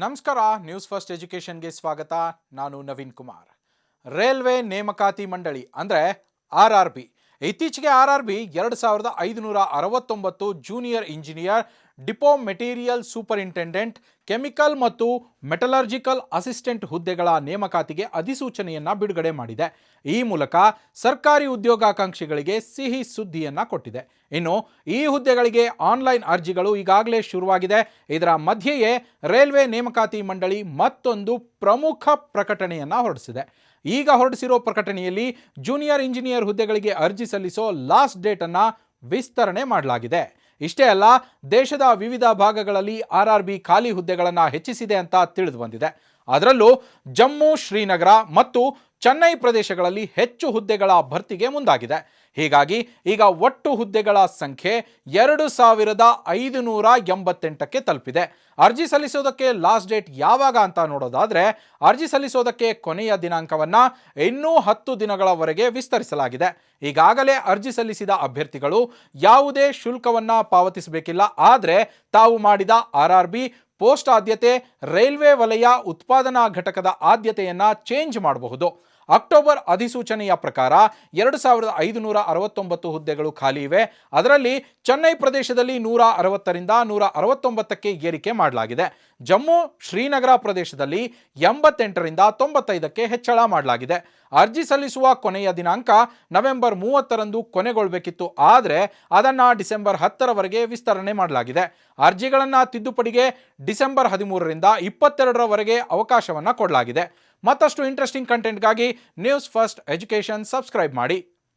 ನಮಸ್ಕಾರ. News first ಎಜುಕೇಷನ್ಗೆ ಸ್ವಾಗತ. ನಾನು ನವೀನ್ ಕುಮಾರ್. ರೈಲ್ವೆ ನೇಮಕಾತಿ ಮಂಡಳಿ ಅಂದರೆ RRB ಇತ್ತೀಚೆಗೆ RRB 2569 junior engineer, depot material superintendent, chemical ಮತ್ತು ಮೆಟಲರ್ಜಿಕಲ್ ಅಸಿಸ್ಟೆಂಟ್ ಹುದ್ದೆಗಳ ನೇಮಕಾತಿಗೆ ಅಧಿಸೂಚನೆಯನ್ನ ಬಿಡುಗಡೆ ಮಾಡಿದೆ. ಈ ಮೂಲಕ ಸರ್ಕಾರಿ ಉದ್ಯೋಗಾಕಾಂಕ್ಷಿಗಳಿಗೆ ಸಿಹಿ ಸುದ್ದಿಯನ್ನ ಕೊಟ್ಟಿದೆ. ಇನ್ನು ಈ ಹುದ್ದೆಗಳಿಗೆ ಆನ್ಲೈನ್ ಅರ್ಜಿಗಳು ಈಗಾಗಲೇ ಶುರುವಾಗಿದೆ. ಇದರ ಮಧ್ಯೆಯೇ ರೈಲ್ವೆ ನೇಮಕಾತಿ ಮಂಡಳಿ ಮತ್ತೊಂದು ಪ್ರಮುಖ ಪ್ರಕಟಣೆಯನ್ನ ಹೊರಡಿಸಿದೆ. ಈಗ ಹೊರಡಿಸಿರೋ ಪ್ರಕಟಣೆಯಲ್ಲಿ ಜೂನಿಯರ್ ಇಂಜಿನಿಯರ್ ಹುದ್ದೆಗಳಿಗೆ ಅರ್ಜಿ ಸಲ್ಲಿಸೋ ಲಾಸ್ಟ್ ಡೇಟ್ ಅನ್ನ ವಿಸ್ತರಣೆ ಮಾಡಲಾಗಿದೆ. ಇಷ್ಟೇ ಅಲ್ಲ, ದೇಶದ ವಿವಿಧ ಭಾಗಗಳಲ್ಲಿ RRB ಖಾಲಿ ಹುದ್ದೆಗಳನ್ನು ಹೆಚ್ಚಿಸಿದೆ ಅಂತ ತಿಳಿದು ಬಂದಿದೆ. ಅದರಲ್ಲೂ ಜಮ್ಮು, ಶ್ರೀನಗರ ಮತ್ತು ಚೆನ್ನೈ ಪ್ರದೇಶಗಳಲ್ಲಿ ಹೆಚ್ಚು ಹುದ್ದೆಗಳ ಭರ್ತಿಗೆ ಮುಂದಾಗಿದೆ. ಹೀಗಾಗಿ ಈಗ ಒಟ್ಟು ಹುದ್ದೆಗಳ ಸಂಖ್ಯೆ 2588ಕ್ಕೆ ತಲುಪಿದೆ. ಅರ್ಜಿ ಸಲ್ಲಿಸೋದಕ್ಕೆ ಲಾಸ್ಟ್ ಡೇಟ್ ಯಾವಾಗ ಅಂತ ನೋಡೋದಾದ್ರೆ, ಅರ್ಜಿ ಸಲ್ಲಿಸೋದಕ್ಕೆ ಕೊನೆಯ ದಿನಾಂಕವನ್ನ ಇನ್ನೂ 10 ದಿನಗಳವರೆಗೆ ವಿಸ್ತರಿಸಲಾಗಿದೆ. ಈಗಾಗಲೇ ಅರ್ಜಿ ಸಲ್ಲಿಸಿದ ಅಭ್ಯರ್ಥಿಗಳು ಯಾವುದೇ ಶುಲ್ಕವನ್ನ ಪಾವತಿಸಬೇಕಿಲ್ಲ. ಆದರೆ ತಾವು ಮಾಡಿದ RRB ಪೋಸ್ಟ್ ಆದ್ಯತೆ, ರೈಲ್ವೆ ವಲಯ ಉತ್ಪಾದನಾ ಘಟಕದ ಆದ್ಯತೆಯನ್ನ ಚೇಂಜ್ ಮಾಡಬಹುದು. ಅಕ್ಟೋಬರ್ ಅಧಿಸೂಚನೆಯ ಪ್ರಕಾರ 2569 ಹುದ್ದೆಗಳು ಖಾಲಿ ಇವೆ. ಅದರಲ್ಲಿ ಚೆನ್ನೈ ಪ್ರದೇಶದಲ್ಲಿ 160ರಿಂದ 169ಕ್ಕೆ ಏರಿಕೆ ಮಾಡಲಾಗಿದೆ. ಜಮ್ಮು, ಶ್ರೀನಗರ ಪ್ರದೇಶದಲ್ಲಿ 88ರಿಂದ 95ಕ್ಕೆ ಹೆಚ್ಚಳ ಮಾಡಲಾಗಿದೆ. ಅರ್ಜಿ ಸಲ್ಲಿಸುವ ಕೊನೆಯ ದಿನಾಂಕ ನವೆಂಬರ್ 30ರಂದು ಕೊನೆಗೊಳ್ಳಬೇಕಿತ್ತು. ಆದರೆ ಅದನ್ನು ಡಿಸೆಂಬರ್ 10ರವರೆಗೆ ವಿಸ್ತರಣೆ ಮಾಡಲಾಗಿದೆ. ಅರ್ಜಿಗಳನ್ನು ತಿದ್ದುಪಡಿಗೆ ಡಿಸೆಂಬರ್ 13ರಿಂದ 22ರವರೆಗೆ ಅವಕಾಶವನ್ನು ಕೊಡಲಾಗಿದೆ. ಮತ್ತಷ್ಟು ಇಂಟ್ರೆಸ್ಟಿಂಗ್ ಕಂಟೆಂಟ್ಗಾಗಿ ನ್ಯೂಸ್ ಫಸ್ಟ್ ಎಜುಕೇಷನ್ ಸಬ್ಸ್ಕ್ರೈಬ್ ಮಾಡಿ.